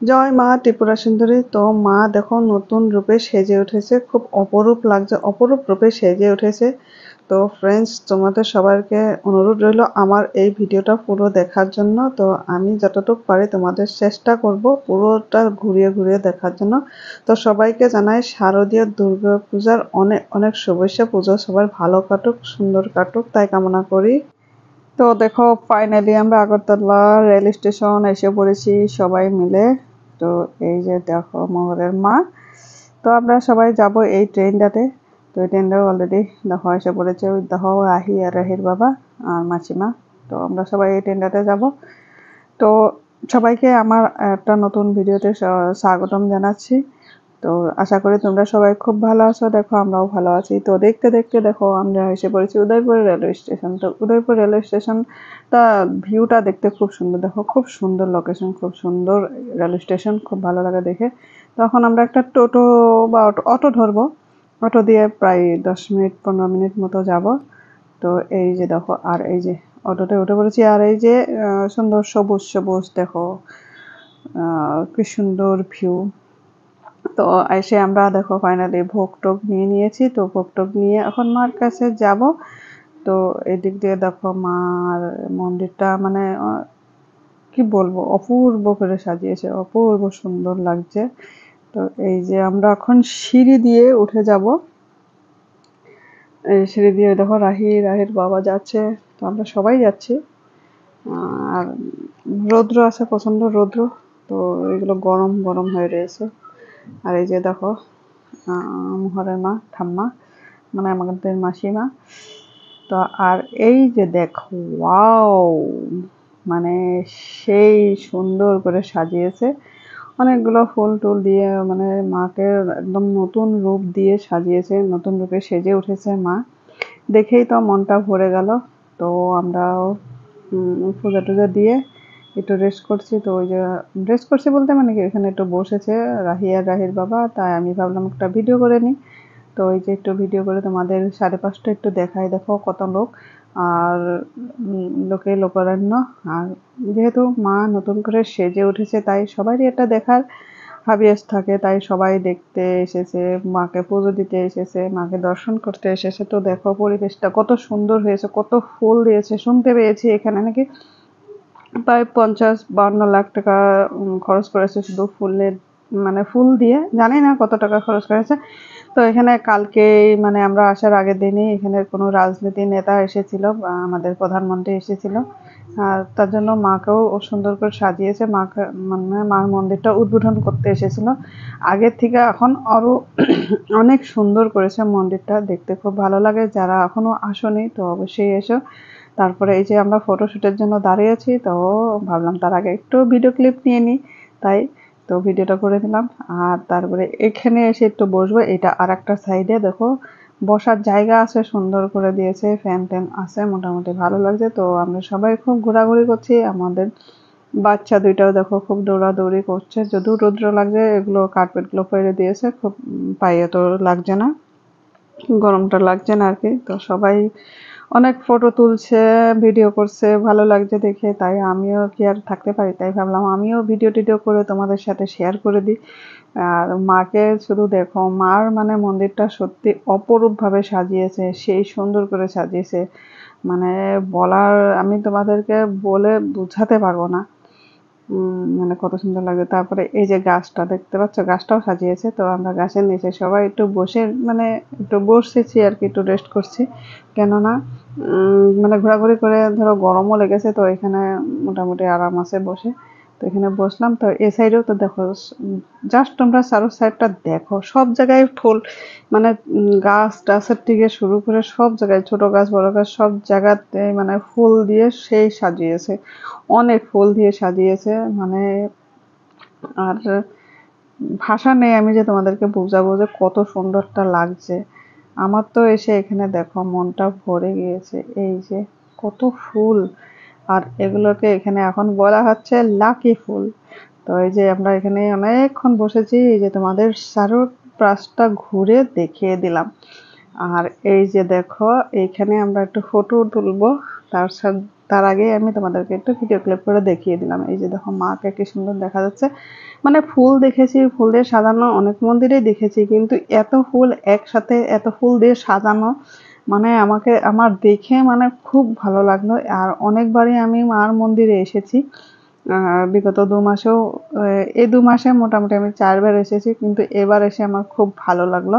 জয় মা ত্রিপুরা সুন্দরী। তো মা দেখো নতুন রূপে সেজে উঠেছে, খুব অপরূপ লাগছে, অপরূপ রূপে সেজে উঠেছে। তো ফ্রেন্ডস, তোমাদের সবাইকে অনুরোধ রইল আমার এই ভিডিওটা পুরো দেখার জন্য। তো আমি যতটুকু পারি তোমাদের চেষ্টা করব পুরোটা ঘুরিয়ে ঘুরিয়ে দেখার জন্য। তো সবাইকে জানাই শারদীয় দুর্গা পূজার অনেক অনেক শুভেচ্ছা। পুজো সবার ভালো কাটুক, সুন্দর কাটুক, তাই কামনা করি। তো দেখো ফাইনালি আমরা আগরতলা রেল স্টেশন এসে পড়েছি সবাই মিলে। তো এই যে দেখো মোহরের মা। তো আমরা সবাই যাব এই ট্রেনটাতে। তো এই ট্রেনটা অলরেডি দেখো এসে পড়েছে। ওই দেখো রাহি আর রাহির বাবা আর মাসিমা। তো আমরা সবাই এই ট্রেনটাতে যাব। তো সবাইকে আমার একটা নতুন ভিডিওতে স্বাগতম জানাচ্ছি। তো আশা করি তোমরা সবাই খুব ভালো আছো। দেখো আমরাও ভালো আছি। তো দেখতে দেখতে দেখো আমরা এসে পড়েছি উদয়পুর রেলওয়ে স্টেশন। তো উদয়পুর রেলওয়ে স্টেশনটা ভিউটা দেখতে খুব সুন্দর। দেখো খুব সুন্দর লোকেশন, খুব সুন্দর রেলওয়ে স্টেশন, খুব ভালো লাগে দেখে। তখন আমরা একটা টোটো বা অটো ধরবো। অটো দিয়ে প্রায় 10 মিনিট 15 মিনিট মতো যাব। তো এই যে দেখো, আর এই যে অটোতে উঠে পড়েছি। আর এই যে সুন্দর সবুজ সবুজ দেখো, কি সুন্দর ভিউ। তো এসে আমরা দেখো ফাইনালি ভোগ টোগ নিয়ে নিয়েছি। তো ভোগ টোগ নিয়ে এখন মার কাছে যাব। তো এদিক দিয়ে দেখো মার মন্দিরটা মানে কি বলবো, অপূর্ব করে সাজিয়েছে, অপূর্ব সুন্দর লাগছে। তো এই যে আমরা এখন সিঁড়ি দিয়ে উঠে যাব। এই সিঁড়ি দিয়ে দেখো রাহির বাবা যাচ্ছে। তো আমরা সবাই যাচ্ছি। আর রৌদ্র আছে, প্রচন্ড রৌদ্র। তো এগুলো গরম গরম হয়ে রয়েছে। আর এই যে দেখো মোহরের মা, ঠাম্মা, মানে আমাদের মাসিমা। তো আর এই যে দেখো ওয়াও, মানে সেই সুন্দর করে সাজিয়েছে। অনেকগুলো ফুল টুল দিয়ে মানে মাকে একদম নতুন রূপ দিয়ে সাজিয়েছে, নতুন রূপে সেজে উঠেছে মা। দেখেই তো মনটা ভরে গেল। তো আমরাও পূজা টুজা দিয়ে একটু রেস্ট করছি। তো ওই যে রেস্ট করছি বলতে মানে কি, এখানে একটু বসেছে রাহি আর রাহির বাবা, তাই আমি ভাবলাম একটা ভিডিও করে নিই। তো ওই যে একটু ভিডিও করে তোমাদের 5:30 একটু দেখাই। দেখো কত লোক, আর লোকে লোকারণ্য। আর যেহেতু মা নতুন করে সেজে উঠেছে তাই সবারই এটা দেখার হাবিয়াস থাকে, তাই সবাই দেখতে এসেছে, মাকে পুজো দিতে এসেছে, মাকে দর্শন করতে এসেছে। তো দেখো পরিবেশটা কত সুন্দর হয়েছে, কত ফুল দিয়েছে। শুনতে পেয়েছি এখানে নাকি প্রায় 50-52 লাখ টাকা খরচ করেছে শুধু ফুলের, মানে ফুল দিয়ে। জানি না কত টাকা খরচ করেছে। তো এখানে কালকে মানে আমরা আসার আগের দিনই এখানে কোনো রাজনীতি নেতা এসেছিল, আমাদের প্রধানমন্ত্রী এসেছিল। আর তার জন্য মাকেও সুন্দর করে সাজিয়েছে। মাকে মানে মার মন্দিরটা উদ্বোধন করতে এসেছিল। আগের থেকে এখন আরও অনেক সুন্দর করেছে মন্দিরটা, দেখতে খুব ভালো লাগে। যারা এখনো আসোনি তো অবশ্যই এসো। তারপরে এই যে আমরা ফটোশ্যুটের জন্য দাঁড়িয়ে আছি। তো ভাবলাম তার আগে একটু ভিডিও ক্লিপ নিয়ে নিই, তাই তো ভিডিওটা করে নিলাম। আর তারপরে এখানে এসে একটু বসবো। এটা আর একটা সাইডে দেখো বসার জায়গা আছে, সুন্দর করে দিয়েছে, ফ্যান ট্যান আছে, মোটামুটি ভালো লাগছে। তো আমরা সবাই খুব ঘোরাঘুরি করছি। আমাদের বাচ্চা দুইটাও দেখো খুব দৌড়াদৌড়ি করছে। যদিও রৌদ্র লাগছে, এগুলো কার্পেটগুলো ফেলে দিয়েছে, খুব পায়ে তো লাগছে না, গরমটা লাগছে না আর কি। তো সবাই অনেক ফটো তুলছে, ভিডিও করছে, ভালো লাগছে দেখে। তাই আমিও কি আর থাকতে পারি, তাই ভাবলাম আমিও ভিডিও টিডিও করে তোমাদের সাথে শেয়ার করে দিই। আর মাকে শুধু দেখো, মার মানে মন্দিরটা সত্যি অপরূপভাবে সাজিয়েছে, সেই সুন্দর করে সাজিয়েছে। মানে বলার, আমি তোমাদেরকে বলে বোঝাতে পারবো না মানে কত সুন্দর লাগে। তারপরে এই যে গাছটা দেখতে পাচ্ছ, গাছটাও সাজিয়েছে। তো আমরা গাছের নিচে সবাই একটু বসে মানে একটু বসেছি আর কি, একটু রেস্ট করছি। কেননা মানে ঘোরাঘুরি করে ধরো গরমও লেগেছে, তো এখানে মোটামুটি আরাম আছে বসে। তো এখানে বসলাম। তো এই সাইডেও তো দেখো, জাস্ট তোমরা চারো সাইডটা দেখো, সব জায়গায় ফুল, মানে গাছ টাছের থেকে শুরু করে সব জায়গায়, ছোট গাছ বড় গাছ সব জায়গাতে মানে ফুল দিয়ে সেই সাজিয়েছে, অনেক ফুল দিয়ে সাজিয়েছে। মানে আর ভাষা নেই আমি যে তোমাদেরকে বোঝাবো যে কত সুন্দরটা লাগছে। আমার তো এসে এখানে দেখো মনটা ভরে গিয়েছে। এই যে কত ফুল, আর এগুলোকে এখানে এখন বলা হচ্ছে লাকি ফুল। তো এই যে আমরা এখানে অনেকক্ষণ বসেছি, এই যে তোমাদের চারপাশটা ঘুরে দেখিয়ে দিলাম। আর এই যে দেখো এইখানে আমরা একটু ফটো তুলবো, তার আগে আমি তোমাদেরকে একটু ভিডিও ক্লিপ করে দেখিয়ে দিলাম। এই যে দেখো মাকে কি সুন্দর দেখা যাচ্ছে। মানে ফুল দেখেছি, ফুল দিয়ে সাজানো অনেক মন্দিরেই দেখেছি, কিন্তু এত ফুল একসাথে এত ফুল দিয়ে সাজানো মানে আমার দেখে মানে খুব ভালো লাগলো। আর অনেকবারই আমি মার মন্দিরে এসেছি, বিগত 2 মাসেও, এই 2 মাসে মোটামুটি আমি 4 বার এসেছি, কিন্তু এবার এসে আমার খুব ভালো লাগলো।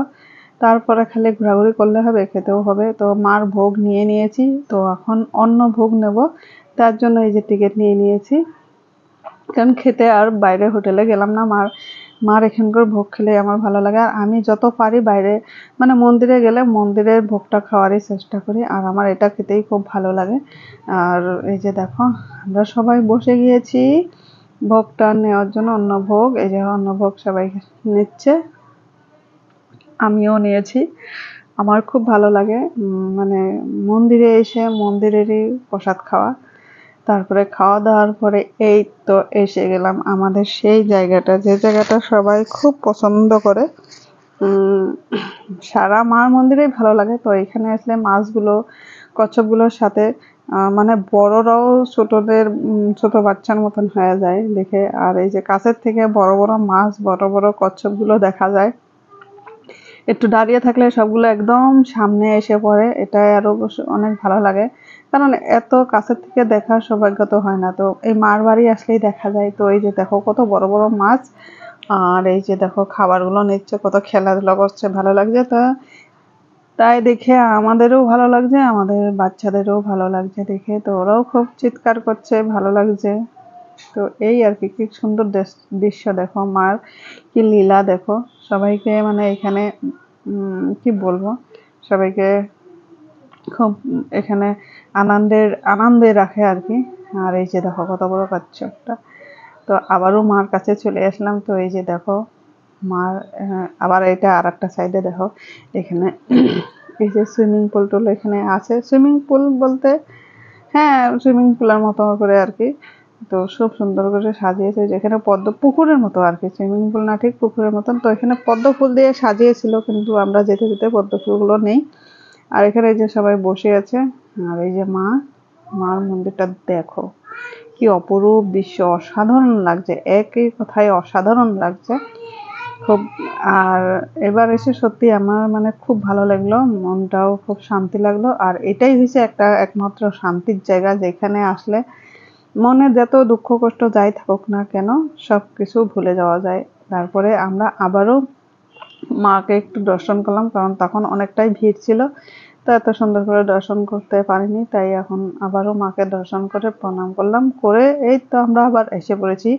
তারপরে খালি ঘোরাঘুরি করলে হবে, খেতেও হবে। তো মার ভোগ নিয়ে নিয়েছি, তো এখন অন্য ভোগ নেব, তার জন্য এই যে টিকিট নিয়ে নিয়েছি। কারণ খেতে আর বাইরে হোটেলে গেলাম না, মার এখানকার ভোগ খেলে আমার ভালো লাগে। আর আমি যত পারি বাইরে মানে মন্দিরে গেলে মন্দিরের ভোগটা খাওয়ারই চেষ্টা করি, আর আমার এটা খেতেই খুব ভালো লাগে। আর এই যে দেখো আমরা সবাই বসে গিয়েছি ভোগটা নেওয়ার জন্য, অন্য ভোগ। এই যে অন্য ভোগ সবাই নিচ্ছে, আমিও নিয়েছি। আমার খুব ভালো লাগে মানে মন্দিরে এসে মন্দিরেরই প্রসাদ খাওয়া। তারপরে খাওয়া দাওয়ার পরে এই তো এসে গেলাম আমাদের সেই জায়গাটা, যে জায়গাটা সবাই খুব পছন্দ করে। উম সারা মার মন্দিরেই ভালো লাগে। তো এখানে আসলে মাছগুলো কচ্ছপগুলোর সাথে মানে বড়রাও ছোটদের ছোট বাচ্চার মতন হয়ে যায় দেখে। আর এই যে কাছের থেকে বড় বড় মাছ, বড় বড় কচ্ছপগুলো দেখা যায়। একটু দাঁড়িয়ে থাকলে সবগুলো একদম সামনে এসে পড়ে, এটাই আরো অনেক ভালো লাগে। কারণ এত কাছের থেকে দেখার সৌভাগ্য তো হয় না, তো এই মার বাড়ি আসলেই দেখা যায়। তো এই যে দেখো কত বড় বড় মাছ, আর এই যে দেখো খাবারগুলো নিচ্ছে, কত খেলাধুলা করছে, ভালো লাগছে। তো তাই দেখে আমাদেরও ভালো লাগছে, আমাদের বাচ্চাদেরও ভালো লাগছে দেখে। তো ওরাও খুব চিৎকার করছে, ভালো লাগছে। তো এই আর কি, কি সুন্দর দৃশ্য দেখো, মার কি লীলা দেখো। সবাইকে মানে এখানে কি বলবো, সবাইকে খুব এখানে আনন্দে রাখে আর কি। আর এই যে দেখো কত বড় কচ্ছপটা। তো আবারও মার কাছে চলে আসলাম। তো এই যে দেখো মার আবার এটা আর একটা সাইডে দেখো, এখানে এই যে সুইমিং পুল টুল এখানে আছে। সুইমিং পুল বলতে হ্যাঁ সুইমিং পুলের মতো করে আর কি। তো খুব সুন্দর করে সাজিয়েছে, যেখানে পদ্ম পুকুরের মতো আর কি, সুইমিং পুল না ঠিক পুকুরের মতন। তো এখানে পদ্ম ফুল দিয়ে সাজিয়েছিল, কিন্তু আমরা যেতে যেতে পদ্ম ফুলগুলো নেই। আর এখানে এই যে সবাই বসে আছে, আর এই যে মার মন্দিরটা দেখো কি অপরূপ দৃশ্য, অসাধারণ লাগছে, একই কথায় অসাধারণ লাগছে খুব। আর এবার এসে সত্যি আমার মানে খুব ভালো লাগলো, মনটাও খুব শান্তি লাগলো। আর এটাই হচ্ছে একটা একমাত্র শান্তির জায়গা, যেখানে আসলে মনে যত দুঃখ কষ্ট যাই থাকুক না কেন সবকিছু ভুলে যাওয়া যায়। তারপরে আমরা আবারও মাকে একটু দর্শন করলাম, কারণ তখন অনেকটাই ভিড় ছিল, তো এত সুন্দর করে দর্শন করতে পারিনি। তাই এখন আবারও মাকে দর্শন করে প্রণাম করলাম, করে এই তো আমরা আবার এসে পড়েছি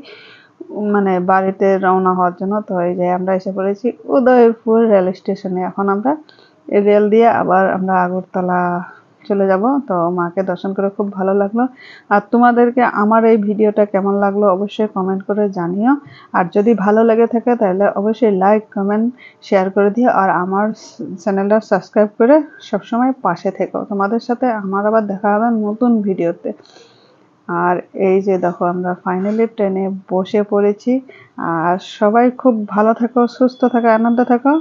মানে বাড়িতে রওনা হওয়ার জন্য। তো এই যে আমরা এসে পড়েছি উদয়পুর রেল স্টেশনে। এখন আমরা এই রেল দিয়ে আবার আমরা আগরতলা চলে যাব। তো মাকে দর্শন করে খুব ভালো লাগলো। আর তোমাদেরকে আমার এই ভিডিওটা কেমন লাগলো অবশ্যই কমেন্ট করে জানিও। আর যদি ভালো লেগে থাকে তাহলে অবশ্যই লাইক কমেন্ট শেয়ার করে দিও, আর আমার চ্যানেলটা সাবস্ক্রাইব করে সবসময় পাশে থেকো। তোমাদের সাথে আমার আবার দেখা হবে নতুন ভিডিওতে। আর এই যে দেখো আমরা ফাইনালি ট্রেনে বসে পড়েছি। আর সবাই খুব ভালো থাকো, সুস্থ থাকো, আনন্দ থাকো।